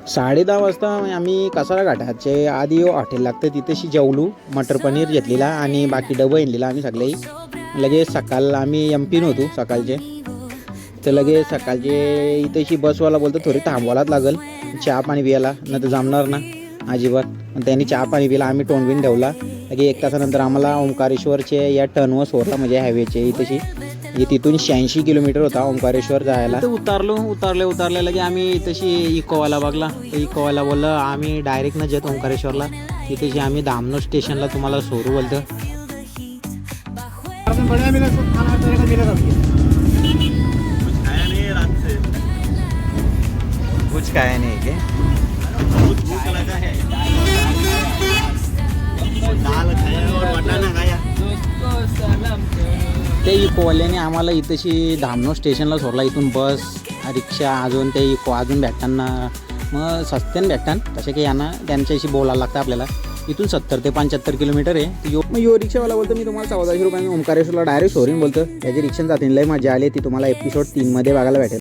10:30 वाजता आम्ही कासारा घाटाचे आधी हॉटेल लागतं तिथेशी जेवलो. मटर पनीर घेतलेला आणि बाकी डबं आणलेला आम्ही सगळे. लगेच सकाळ आम्ही एम-पीन होतो सकाळचे. तर लगेच सकाळचे इथेशी बसवाला बोलतो थोडी थांबवायलाच लागेल चहा पाणी पियाला, नाही तर जमणार ना अजिबात. त्यांनी चहा पाणी पिला, आम्ही तोंडबिन ठेवला. लगे 1 तासानंतर आम्हाला ओंकारेश्वरचे या टर्नवर सोडला, म्हणजे हायवेचे इथेशी. तिथून 86 किलोमीटर होता ओंकारेश्वर जायला. उतारले लगे आम्ही इथेशी इकोवाला बघला. तर इकोवाला बोललं आम्ही डायरेक्ट न जेत ओंकारेश्वरला, तिथेशी आम्ही धामणो स्टेशनला तुम्हाला सोडू बोलतं. कुछ खाया नहीं है ते इकोवाल्याने आम्हाला इथेशी धामणो स्टेशनला सोडला. इथून बस रिक्षा अजून ते इको अजून भेटताना मग सस्त्याने भेटतान तसे काही यांना त्यांच्याशी बोलायला लागतं आपल्याला. इथून 70 ते 75 किलोमीटर आहे. यो रिक्षावाला बोलतो मी तुम्हाला 1400 रुपयाने ओंकारेश्वरला डायरेक्ट सोडून बोलतं. त्याची रिक्षा जातील लय मजा आली. ती तुम्हाला एपिसोड 3 मध्ये बघायला भेटेल.